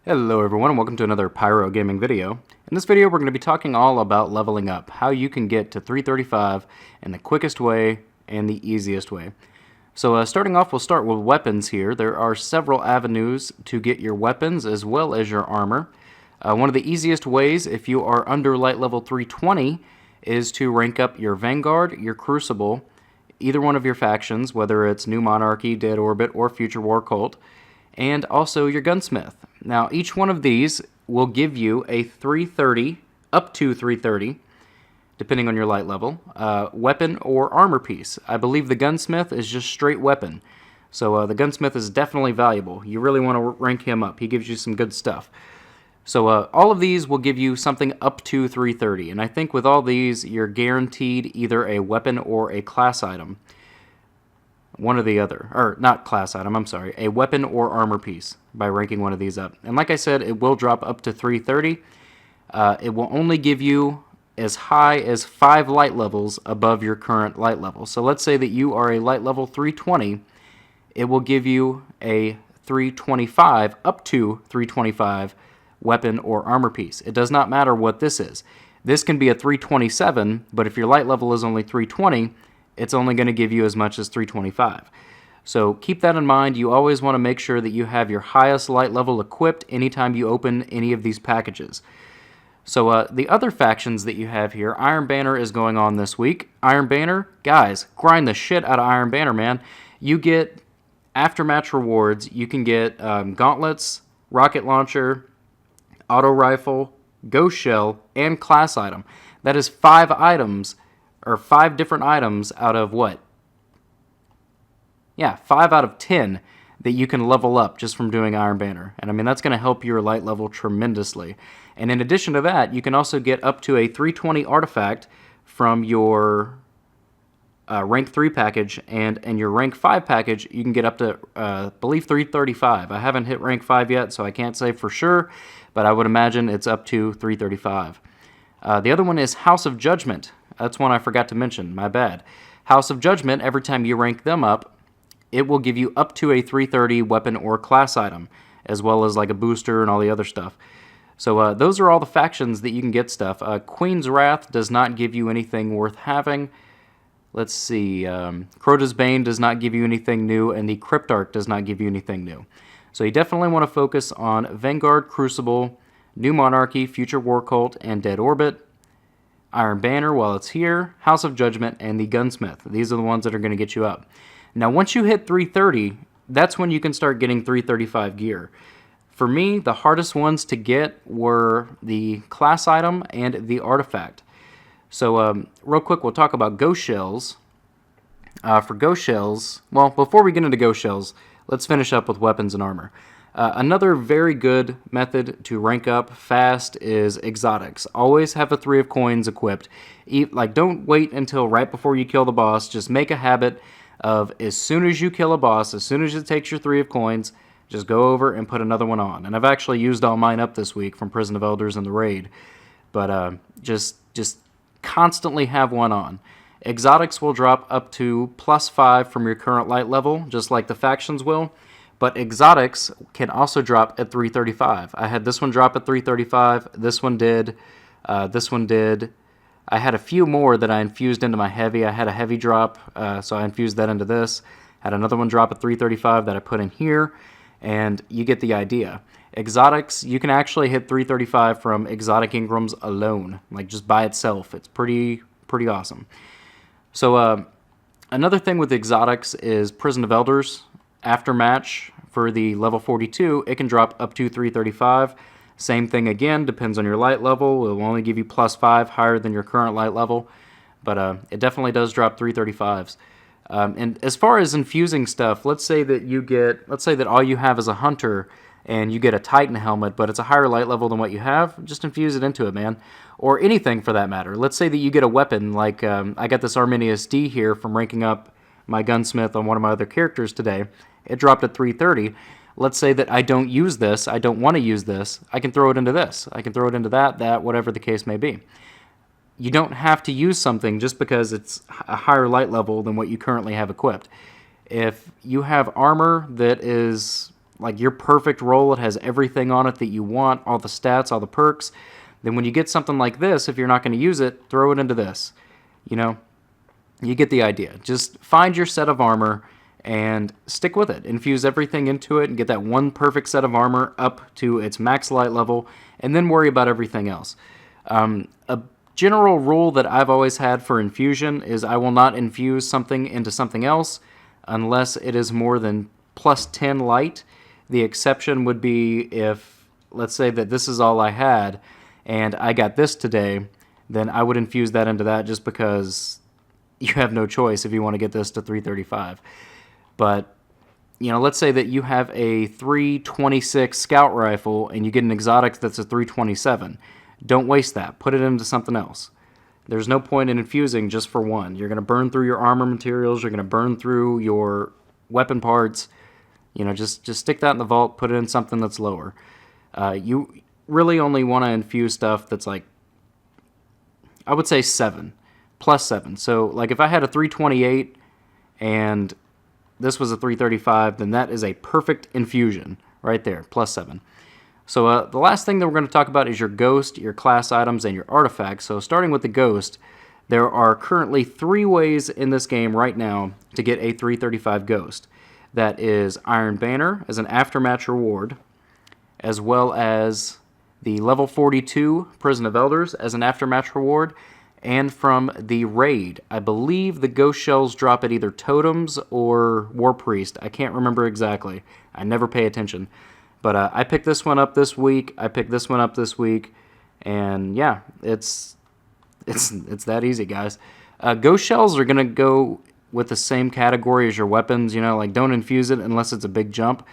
Hello everyone and welcome to another Pyro Gaming video. In this video we're going to be talking all about leveling up, how you can get to 335 in the quickest way and the easiest way. So starting off, we'll start with weapons here. There are several avenues to get your weapons as well as your armor. One of the easiest ways, if you are under light level 320, is to rank up your Vanguard, your Crucible, either one of your factions, whether it's New Monarchy, Dead Orbit, or Future War Cult, and also your Gunsmith. Now, each one of these will give you a 330, up to 330, depending on your light level, weapon or armor piece. I believe the Gunsmith is just straight weapon. So the Gunsmith is definitely valuable. You really want to rank him up. He gives you some good stuff. So all of these will give you something up to 330. And I think with all these, you're guaranteed either a weapon or a class item. One or the other. Or, not class item, I'm sorry. A weapon or armor piece by ranking one of these up. And like I said, it will drop up to 330. It will only give you as high as 5 light levels above your current light level. So let's say that you are a light level 320. It will give you a 325, up to 325 weapon or armor piece. It does not matter what this is. This can be a 327, but if your light level is only 320, it's only going to give you as much as 325. So keep that in mind. You always want to make sure that you have your highest light level equipped anytime you open any of these packages. So the other factions that you have here, Iron Banner is going on this week. Iron Banner, guys, grind the shit out of Iron Banner, man. You get aftermatch rewards. You can get gauntlets, rocket launcher, auto rifle, ghost shell, and class item. That is 5 items, or 5 different items out of what? Yeah, 5 out of 10 that you can level up just from doing Iron Banner. And I mean, that's going to help your light level tremendously. And in addition to that, you can also get up to a 320 artifact from your rank 3 package, and in your rank 5 package, you can get up to, I believe, 335. I haven't hit rank 5 yet, so I can't say for sure, but I would imagine it's up to 335. The other one is House of Judgment. That's one I forgot to mention, my bad. House of Judgment, every time you rank them up, it will give you up to a 330 weapon or class item, as well as like a booster and all the other stuff. So those are all the factions that you can get stuff. Queen's Wrath does not give you anything worth having. Let's see, Crota's Bane does not give you anything new, and the Cryptarch does not give you anything new. So you definitely want to focus on Vanguard, Crucible, New Monarchy, Future War Cult, and Dead Orbit. Iron Banner while it's here, House of Judgment, and the Gunsmith. These are the ones that are going to get you up. Now, once you hit 330, that's when you can start getting 335 gear. For me, the hardest ones to get were the class item and the artifact. So, real quick, we'll talk about ghost shells. For ghost shells, well, before we get into ghost shells, let's finish up with weapons and armor. Another very good method to rank up fast is exotics. Always have a 3 of coins equipped. Don't wait until right before you kill the boss. Just make a habit of, as soon as you kill a boss, as soon as it takes your 3 of coins, just go over and put another one on. And I've actually used all mine up this week from Prison of Elders and the Raid. But just constantly have one on. Exotics will drop up to +5 from your current light level, just like the factions will. But exotics can also drop at 335. I had this one drop at 335. This one did. This one did. I had a few more that I infused into my heavy. I had a heavy drop, so I infused that into this. Had another one drop at 335 that I put in here, and you get the idea. Exotics, you can actually hit 335 from exotic Ingrams alone, like just by itself. It's pretty awesome. So another thing with exotics is Prison of Elders. Aftermatch for the level 42, it can drop up to 335. Same thing again, depends on your light level. It will only give you +5 higher than your current light level, but it definitely does drop 335s. And as far as infusing stuff, let's say that all you have is a hunter and you get a Titan helmet, but it's a higher light level than what you have, just infuse it into it, man. Or anything for that matter. Let's say that you get a weapon, like I got this Arminius D here from ranking up my Gunsmith on one of my other characters today. It dropped at 330. Let's say that I don't use this, I don't want to use this, I can throw it into this. I can throw it into that, whatever the case may be. You don't have to use something just because it's a higher light level than what you currently have equipped. If you have armor that is like your perfect roll, it has everything on it that you want, all the stats, all the perks, then when you get something like this, if you're not going to use it, throw it into this. You know, you get the idea. Just find your set of armor and stick with it. Infuse everything into it and get that one perfect set of armor up to its max light level, and then worry about everything else. A general rule that I've always had for infusion is I will not infuse something into something else unless it is more than plus 10 light. The exception would be if, let's say that this is all I had, and I got this today, then I would infuse that into that just because you have no choice if you want to get this to 335. But, you know, let's say that you have a 326 scout rifle and you get an exotic that's a 327. Don't waste that. Put it into something else. There's no point in infusing just for one. You're going to burn through your armor materials. You're going to burn through your weapon parts. You know, just stick that in the vault. Put it in something that's lower. You really only want to infuse stuff that's like, I would say 7, plus 7. So, like if I had a 328 and this was a 335, then that is a perfect infusion right there, plus 7. So the last thing that we're going to talk about is your ghost, your class items, and your artifacts. So starting with the ghost, there are currently 3 ways in this game right now to get a 335 ghost. That is Iron Banner as an aftermatch reward, as well as the level 42 Prison of Elders as an aftermatch reward, and from the raid. I believe the ghost shells drop at either totems or war priest. I can't remember exactly. I never pay attention. But I picked this one up this week. I picked this one up this week. And yeah, it's that easy, guys. Ghost shells are going to go with the same category as your weapons. You know, like don't infuse it unless it's a big jump.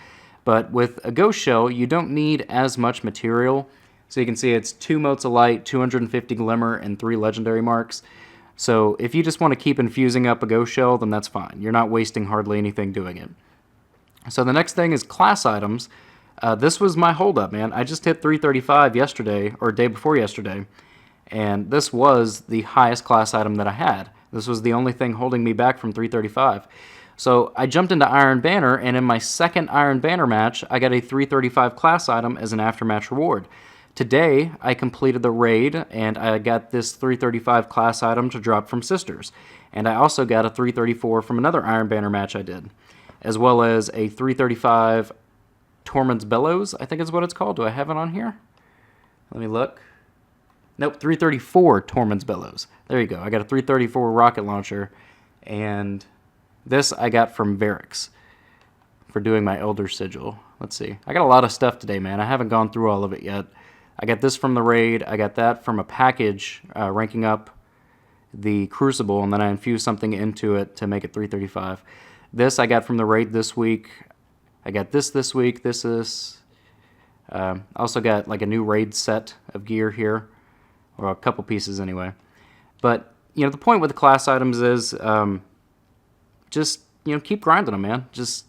But with a ghost shell, you don't need as much material. So you can see it's 2 motes of light, 250 glimmer, and 3 legendary marks. So if you just want to keep infusing up a ghost shell, then that's fine. You're not wasting hardly anything doing it. So the next thing is class items. This was my holdup, man. I just hit 335 yesterday, or day before yesterday, and this was the highest class item that I had. This was the only thing holding me back from 335. So I jumped into Iron Banner, and in my second Iron Banner match, I got a 335 class item as an aftermatch reward. Today, I completed the raid, and I got this 335 class item to drop from Sisters. And I also got a 334 from another Iron Banner match I did, as well as a 335 Tormund's Bellows, I think is what it's called. Do I have it on here? Let me look. Nope, 334 Tormund's Bellows. There you go. I got a 334 rocket launcher, and this I got from Varix for doing my Elder Sigil. Let's see. I got a lot of stuff today, man. I haven't gone through all of it yet. I got this from the raid. I got that from a package ranking up the Crucible, and then I infused something into it to make it 335. This I got from the raid this week. I got this week. This is... I also got like a new raid set of gear here, or a couple pieces anyway. But, you know, the point with the class items is just, you know, keep grinding them, man. Just...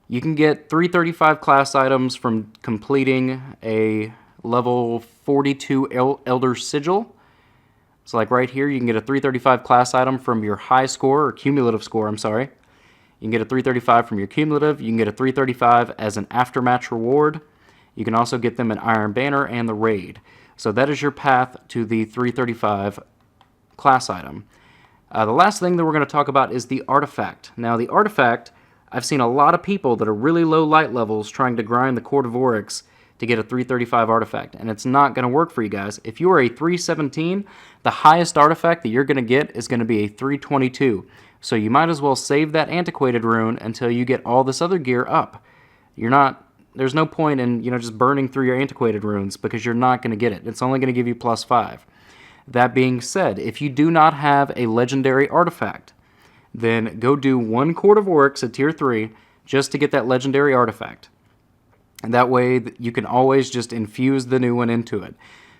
You can get 335 class items from completing a level 42 Elder Sigil. So like right here, you can get a 335 class item from your high score, or cumulative score, I'm sorry. You can get a 335 from your cumulative. You can get a 335 as an aftermatch reward. You can also get them in Iron Banner and the raid. So that is your path to the 335 class item. The last thing that we're going to talk about is the artifact. Now the artifact... I've seen a lot of people that are really low light levels trying to grind the Court of Oryx to get a 335 artifact, and it's not going to work for you guys. If you are a 317, the highest artifact that you're going to get is going to be a 322. So you might as well save that antiquated rune until you get all this other gear up. There's no point in, you know, just burning through your antiquated runes because you're not going to get it. It's only going to give you plus 5. That being said, if you do not have a legendary artifact, then go do 1 Court of Oryx at Tier 3 just to get that legendary artifact. And that way you can always just infuse the new one into it.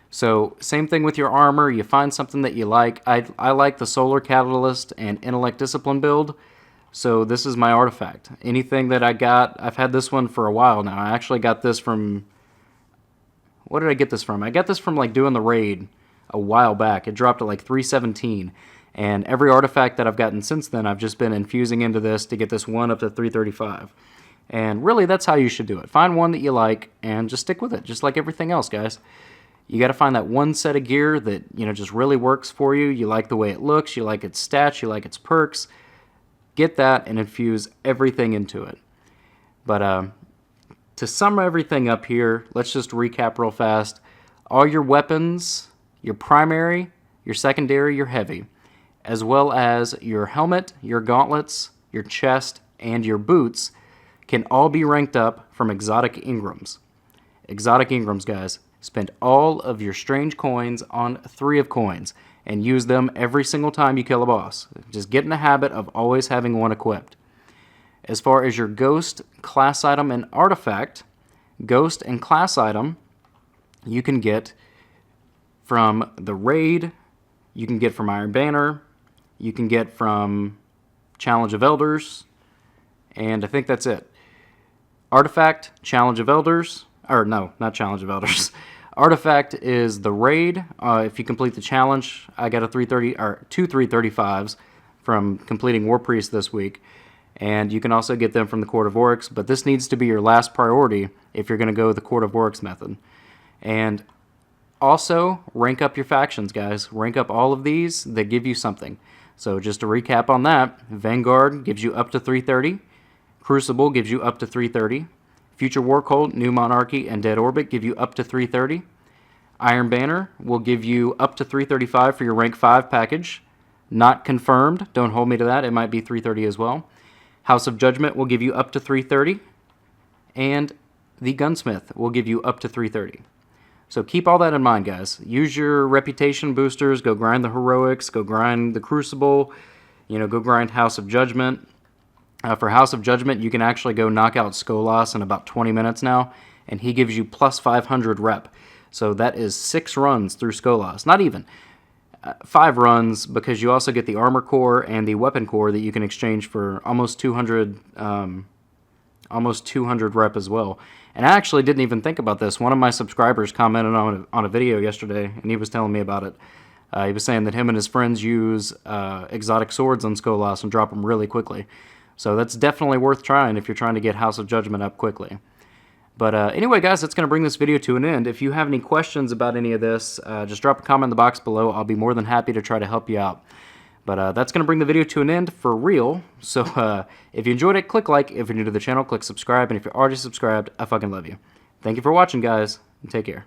So same thing with your armor. You find something that you like. I like the Solar Catalyst and Intellect Discipline build, so this is my artifact. Anything that I got, I've had this one for a while now. I actually got this from... What did I get this from? I got this from like doing the raid a while back. It dropped at like 317. And every artifact that I've gotten since then, I've just been infusing into this to get this one up to 335. And really, that's how you should do it. Find one that you like and just stick with it, just like everything else, guys. You got to find that one set of gear that, you know, just really works for you. You like the way it looks, you like its stats, you like its perks. Get that and infuse everything into it. But to sum everything up here, let's just recap real fast. All your weapons, your primary, your secondary, your heavy, as well as your helmet, your gauntlets, your chest, and your boots can all be ranked up from exotic Ingrams. Exotic Ingrams, guys. Spend all of your strange coins on 3 of coins and use them every single time you kill a boss. Just get in the habit of always having one equipped. As far as your ghost, class item, and artifact, ghost and class item you can get from the raid, you can get from Iron Banner, you can get from Challenge of Elders, and I think that's it. Artifact, Challenge of Elders, or no, not Challenge of Elders. Artifact is the raid. If you complete the challenge, I got a 330 or 2 335s from completing War Priest this week, and you can also get them from the Court of Oryx. But this needs to be your last priority if you're going to go the Court of Oryx method. And also rank up your factions, guys. Rank up all of these that give you something. So just to recap on that, Vanguard gives you up to 330. Crucible gives you up to 330. Future War Cult, New Monarchy, and Dead Orbit give you up to 330. Iron Banner will give you up to 335 for your rank 5 package. Not confirmed. Don't hold me to that. It might be 330 as well. House of Judgment will give you up to 330. And the Gunsmith will give you up to 330. So keep all that in mind, guys. Use your reputation boosters. Go grind the Heroics. Go grind the Crucible. You know, go grind House of Judgment. For House of Judgment, you can actually go knock out Skolas in about 20 minutes now, and he gives you plus 500 rep. So that is 6 runs through Skolas. Not even. 5 runs, because you also get the Armor Core and the Weapon Core that you can exchange for almost 200 rep as well. And I actually didn't even think about this. One of my subscribers commented on a video yesterday, and he was telling me about it. He was saying that him and his friends use exotic swords on Skolas and drop them really quickly. So that's definitely worth trying if you're trying to get House of Judgment up quickly. But anyway, guys, that's going to bring this video to an end. If you have any questions about any of this, just drop a comment in the box below. I'll be more than happy to try to help you out. But that's going to bring the video to an end for real. So if you enjoyed it, click like. If you're new to the channel, click subscribe. And if you're already subscribed, I fucking love you. Thank you for watching, guys, and take care.